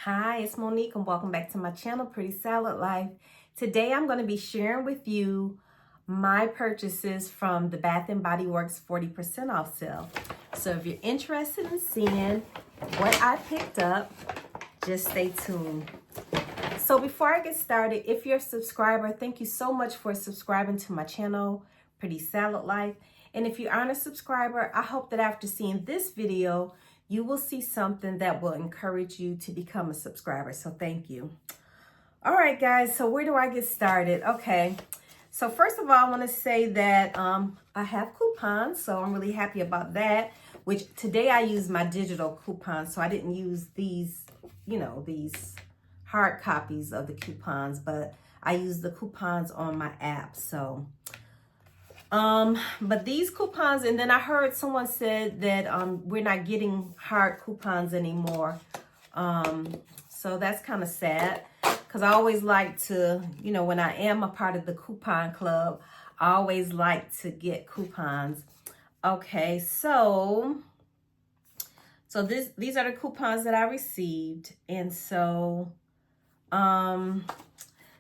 Hi, it's Monique and welcome back to my channel, Pretty Salad Life. Today I'm going to be sharing with you my purchases from the Bath & Body Works 40% off sale. So if you're interested in seeing what I picked up, just stay tuned. So before I get started, if you're a subscriber, thank you so much for subscribing to my channel, Pretty Salad Life. And if you aren't a subscriber, I hope that after seeing this video, you will see something that will encourage you to become a subscriber. So thank you. All right, guys, so where do I get started? Okay, so first of all, I want to say that I have coupons, so I'm really happy about that, which today I used my digital coupons, so I didn't use these, these hard copies of the coupons, but I used the coupons on my app. So but these coupons, and then I heard someone said that we're not getting hard coupons anymore. So that's kind of sad, because I always like to, when I am a part of the coupon club, I always like to get coupons. Okay, so these are the coupons that I received. And so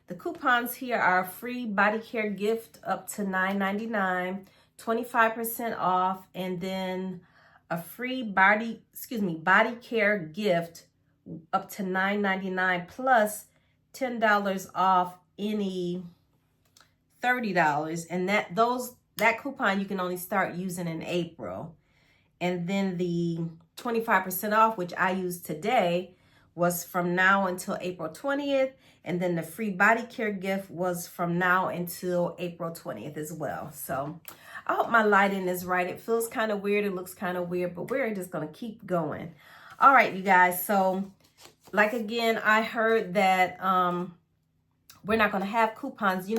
the coupons here are free body care gift up to $9.99, 25% off, and then a free body care gift up to $9.99 plus $10 off any $30. And that coupon you can only start using in April. And then the 25% off, which I used today, was from now until April 20th. And then the free body care gift was from now until April 20th as well. So I hope my lighting is right. It feels kind of weird. It looks kind of weird, but we're just going to keep going. All right, you guys. So like, again, I heard that we're not going to have coupons,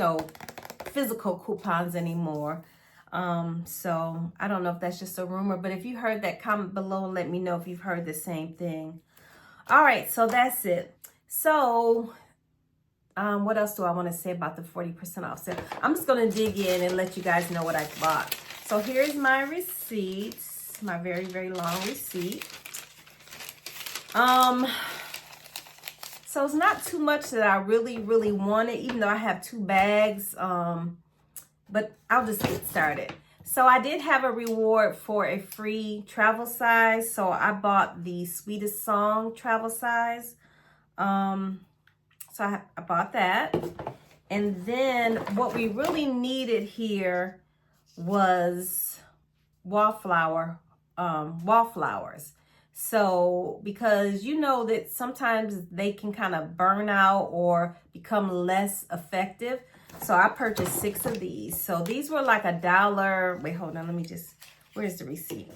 physical coupons anymore. So I don't know if that's just a rumor, but if you heard that, comment below and let me know if you've heard the same thing. All right, so that's it. So what else do I want to say about the 40% off sale? I'm just going to dig in and let you guys know what I bought. So here's my receipts, my very, very long receipt. So it's not too much that I really, really wanted, even though I have 2 bags. But I'll just get started. So I did have a reward for a free travel size. So I bought the Sweetest Song travel size. So I bought that. And then what we really needed here was wallflowers. So because you know that sometimes they can kind of burn out or become less effective. So I purchased 6 of these. So these were like $1. Wait, hold on. Let me just, where's the receipt?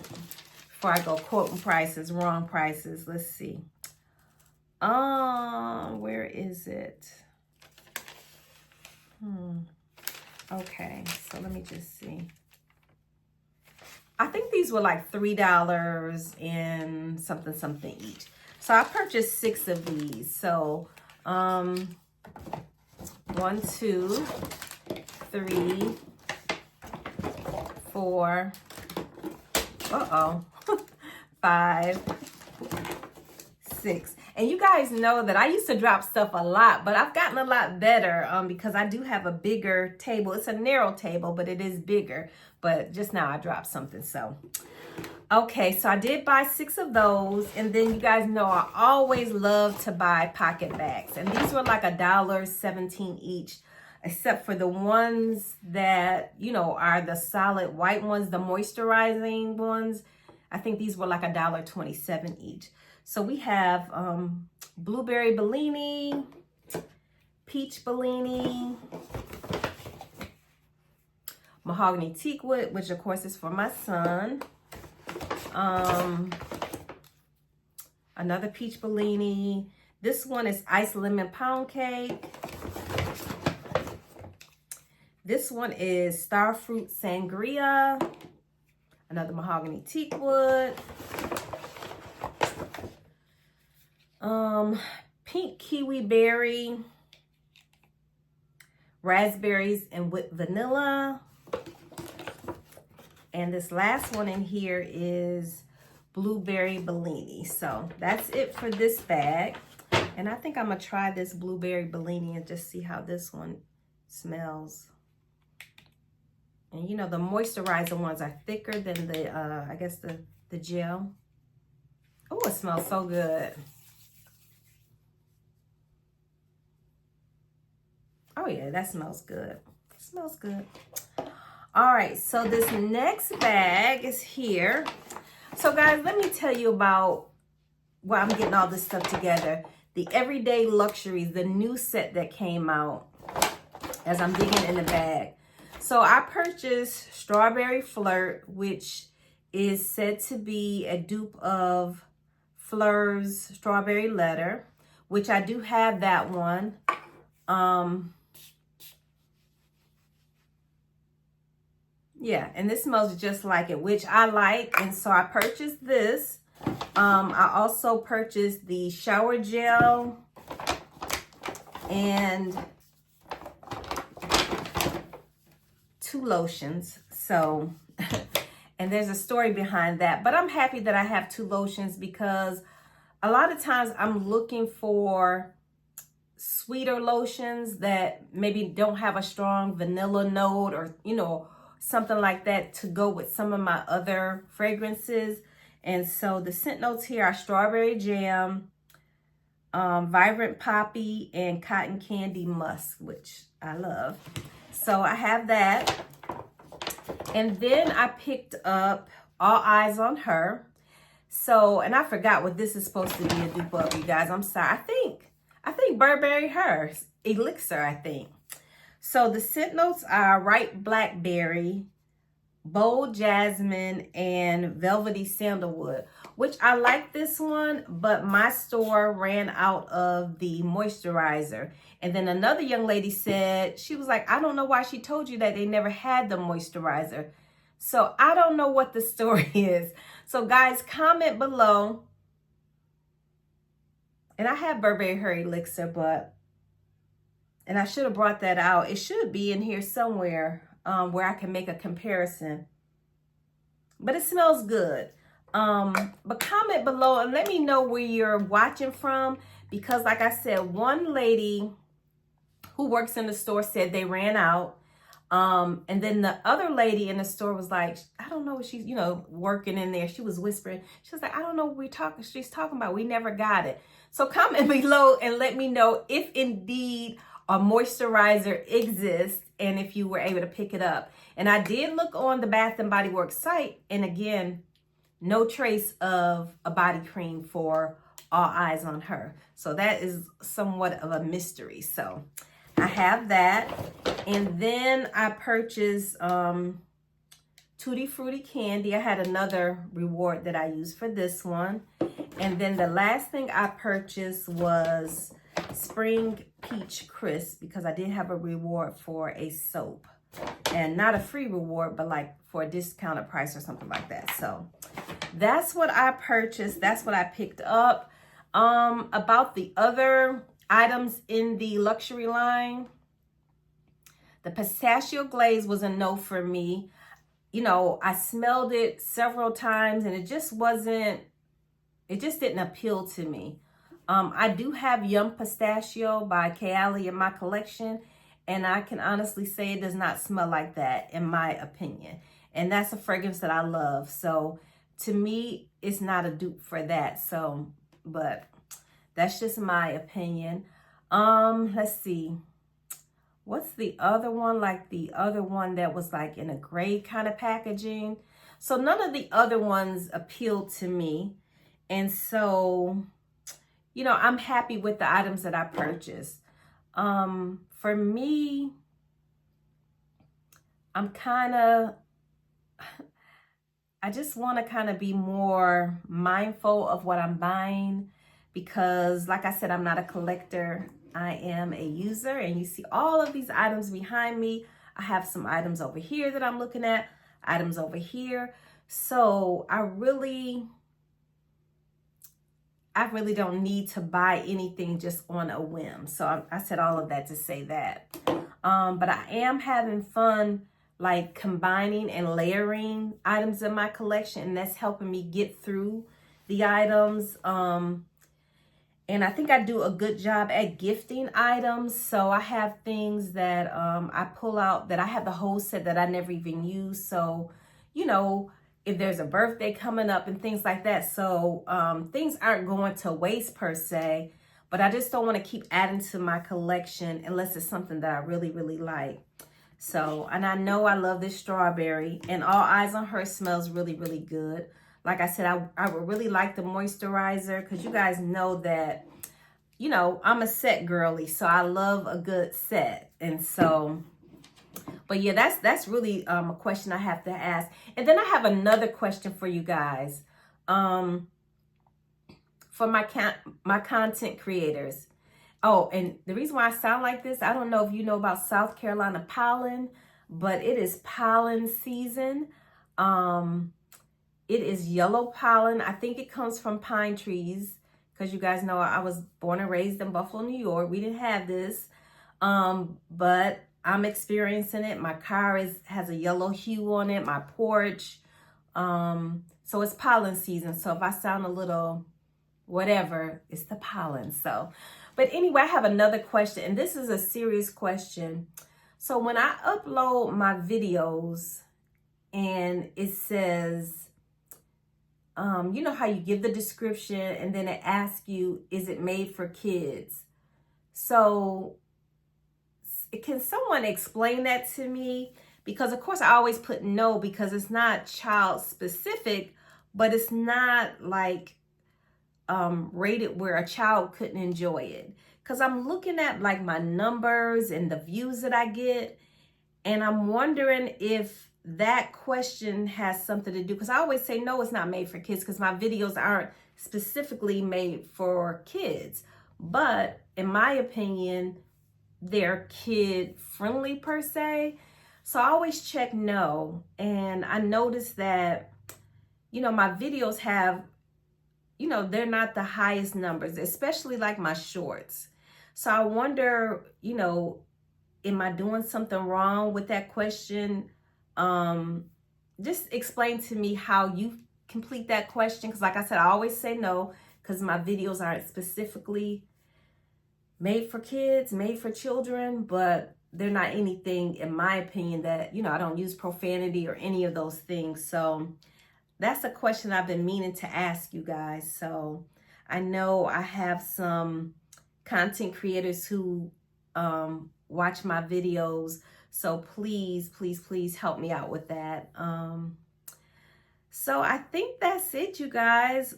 Before I go quoting prices, wrong prices. Let's see. Where is it? Okay, so let me just see. I think these were like $3 and something each. So I purchased 6 of these. So 1, 2, 3, 4, 5, 6. And you guys know that I used to drop stuff a lot, but I've gotten a lot better because I do have a bigger table. It's a narrow table, but it is bigger. But just now I dropped something, so. Okay, so I did buy 6 of those. And then you guys know I always love to buy pocket bags. And these were like $1.17 each, except for the ones that, are the solid white ones, the moisturizing ones. I think these were like $1.27 each. So we have blueberry Bellini, peach Bellini, mahogany teakwood, which of course is for my son. Another peach Bellini. This one is iced lemon pound cake. This one is starfruit sangria. Another mahogany teakwood. Pink kiwi berry, raspberries and with vanilla. And this last one in here is blueberry Bellini. So that's it for this bag. And I think I'm going to try this Blueberry Bellini and just see how this one smells. And you know, the moisturizer ones are thicker than the, I guess the gel. Oh, it smells so good. Oh yeah, that smells good. It smells good. All right, so this next bag is here. So guys, let me tell you about why I'm getting all this stuff together. The Everyday Luxuries, the new set that came out, as I'm digging in the bag. So I purchased Strawberry Flirt, which is said to be a dupe of Fleur's Strawberry Letter, which I do have that one. Yeah, and this smells just like it, which I like, and so I purchased this. I also purchased the shower gel and 2 lotions. So, and there's a story behind that, but I'm happy that I have 2 lotions because a lot of times I'm looking for sweeter lotions that maybe don't have a strong vanilla note or, you know, something like that to go with some of my other fragrances. And so the scent notes here are Strawberry Jam, Vibrant Poppy, and Cotton Candy Musk, which I love. So I have that. And then I picked up All Eyes on Her. So, and I forgot what this is supposed to be a dupe of, you guys. I'm sorry. I think Burberry Her Elixir, I think. So the scent notes are Ripe Blackberry, Bold Jasmine, and Velvety Sandalwood, which I like this one, but my store ran out of the moisturizer. And then another young lady said, she was like, I don't know why she told you that they never had the moisturizer. So I don't know what the story is. So guys, comment below. And I have Burberry Her Elixir, and I should have brought that out. It should be in here somewhere where I can make a comparison. But it smells good. But comment below and let me know where you're watching from. Because like I said, one lady who works in the store said they ran out. And then the other lady in the store was like, I don't know what she's, you know, working in there. She was whispering. She was like, I don't know what she's talking about. We never got it. So comment below and let me know if indeed a moisturizer exists and if you were able to pick it up. And I did look on the Bath & Body Works site, and again, no trace of a body cream for All Eyes on Her. So that is somewhat of a mystery. So I have that. And then I purchased Tutti Frutti candy. I had another reward that I used for this one. And then the last thing I purchased was Spring Peach Crisp, because I did have a reward for a soap, and not a free reward, but like for a discounted price or something like that. So that's what I purchased. That's what I picked up. About the other items in the luxury line, the pistachio glaze was a no for me. You know, I smelled it several times and it just didn't appeal to me. I do have Yum Pistachio by Kayali in my collection, and I can honestly say it does not smell like that, in my opinion. And that's a fragrance that I love. So to me, it's not a dupe for that. So, but that's just my opinion. Let's see. What's the other one? Like the other one that was like in a gray kind of packaging. So none of the other ones appealed to me. And so, you know, I'm happy with the items that I purchased. For me, I just want to kind of be more mindful of what I'm buying, because like I said, I'm not a collector. I am a user, and you see all of these items behind me. I have some items over here that I'm looking at, items over here. So I really don't need to buy anything just on a whim. So I said all of that to say that. But I am having fun like combining and layering items in my collection, and that's helping me get through the items. And I think I do a good job at gifting items. So I have things that I pull out that I have the whole set that I never even use. So, you know, if there's a birthday coming up and things like that. So things aren't going to waste per se, but I just don't want to keep adding to my collection unless it's something that I really, really like. So, and I know I love this strawberry, and All Eyes on Her smells really, really good. Like I said, I would really like the moisturizer because you guys know that, you know, I'm a set girly, so I love a good set. And so, but yeah, that's really a question I have to ask. And then I have another question for you guys. For my content creators. Oh, and the reason why I sound like this, I don't know if you know about South Carolina pollen, but it is pollen season. It is yellow pollen. I think it comes from pine trees because you guys know I was born and raised in Buffalo, New York. We didn't have this, but I'm experiencing it. My car has a yellow hue on it, my porch. So it's pollen season. So if I sound a little whatever, it's the pollen. So, but anyway, I have another question, and this is a serious question. So when I upload my videos and it says, you know how you give the description and then it asks you, is it made for kids? So can someone explain that to me? Because of course I always put no because it's not child specific, but it's not like rated where a child couldn't enjoy it. Because I'm looking at like my numbers and the views that I get, and I'm wondering if that question has something to do, because I always say no, it's not made for kids because my videos aren't specifically made for kids, but in my opinion they're kid friendly per se. So I always check no, and I noticed that, you know, my videos have, you know, they're not the highest numbers, especially like my shorts. So I wonder, you know, am I doing something wrong with that question? Just explain to me how you complete that question. Because like I said, I always say no because my videos aren't specifically made for kids, made for children, but they're not anything, in my opinion, that, you know, I don't use profanity or any of those things. So that's a question I've been meaning to ask you guys. So I know I have some content creators who watch my videos. So please, please, please help me out with that. So I think that's it, you guys.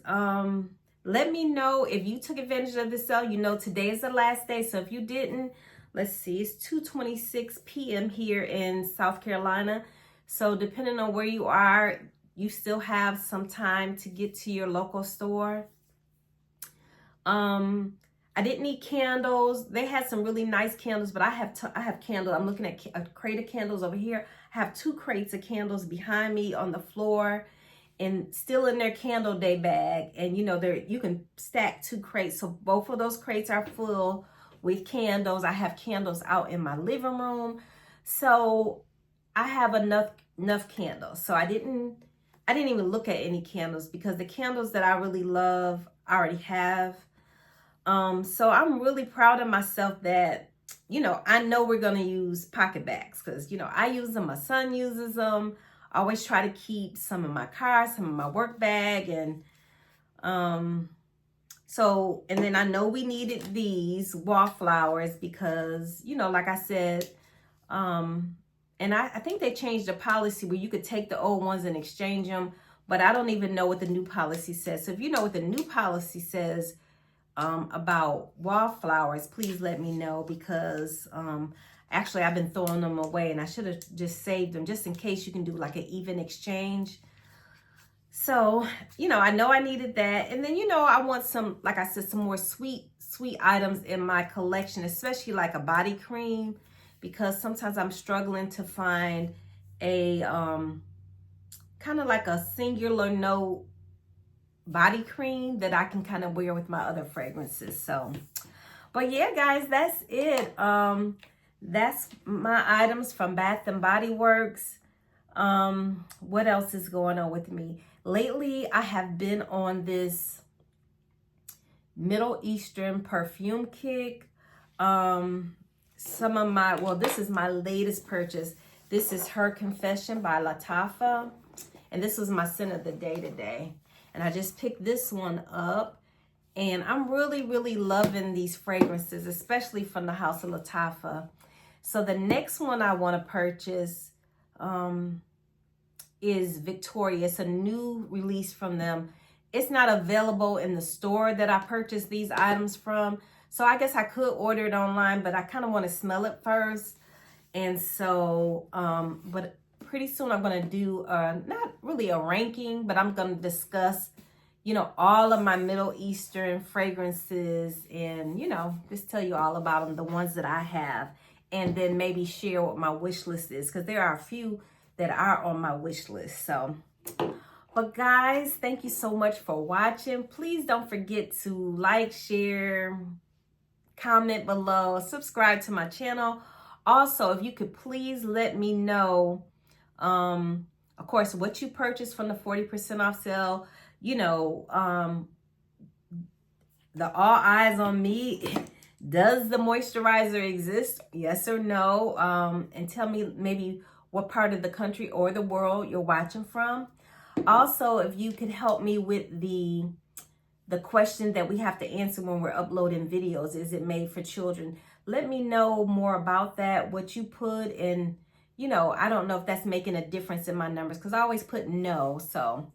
Let me know if you took advantage of this sale. You know, today is the last day. So if you didn't, let's see, it's 2:26 p.m. here in South Carolina. So depending on where you are, you still have some time to get to your local store. I didn't need candles. They had some really nice candles, but I have candles. I'm looking at a crate of candles over here. I have 2 crates of candles behind me on the floor and still in their candle day bag. And you know, you can stack 2 crates. So both of those crates are full with candles. I have candles out in my living room. So I have enough candles. So I didn't even look at any candles because the candles that I really love I already have. So I'm really proud of myself that, you know, I know we're going to use pocket bags because, you know, I use them. My son uses them. I always try to keep some in my car, some in my work bag. And, so, and then I know we needed these wallflowers because, you know, like I said, and I think they changed the policy where you could take the old ones and exchange them, but I don't even know what the new policy says. So if you know what the new policy says, about wallflowers, please let me know because actually I've been throwing them away and I should have just saved them just in case you can do like an even exchange. So, you know, I know I needed that. And then, you know, I want some, like I said, some more sweet items in my collection, especially like a body cream, because sometimes I'm struggling to find a kind of like a singular note body cream that I can kind of wear with my other fragrances. So, but yeah, guys, that's it. That's my items from Bath and Body Works. What else is going on with me? Lately, I have been on this Middle Eastern perfume kick. Some of my, well, this is my latest purchase. This is Her Confession by Lattafa. And this was my scent of the day today. And I just picked this one up. And I'm really, really loving these fragrances, especially from the House of Lattafa. So the next one I want to purchase is Victoria. It's a new release from them. It's not available in the store that I purchased these items from. So I guess I could order it online, but I kind of want to smell it first. And so, but pretty soon I'm going to do, not really a ranking, but I'm going to discuss, you know, all of my Middle Eastern fragrances and, you know, just tell you all about them, the ones that I have. And then maybe share what my wish list is, because there are a few that are on my wish list. So, but guys, thank you so much for watching. Please don't forget to like, share, comment below, subscribe to my channel. Also, if you could please let me know, of course, what you purchased from the 40% off sale. You know, the All Eyes on Me. Does the moisturizer exist? Yes or no? And tell me maybe what part of the country or the world you're watching from. Also, if you could help me with the question that we have to answer when we're uploading videos, is it made for children? Let me know more about that, what you put in, you know, I don't know if that's making a difference in my numbers, because I always put no. So,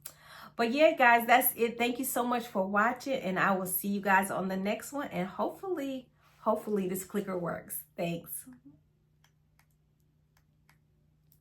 but yeah, guys, that's it. Thank you so much for watching, and I will see you guys on the next one. And hopefully this clicker works. Thanks.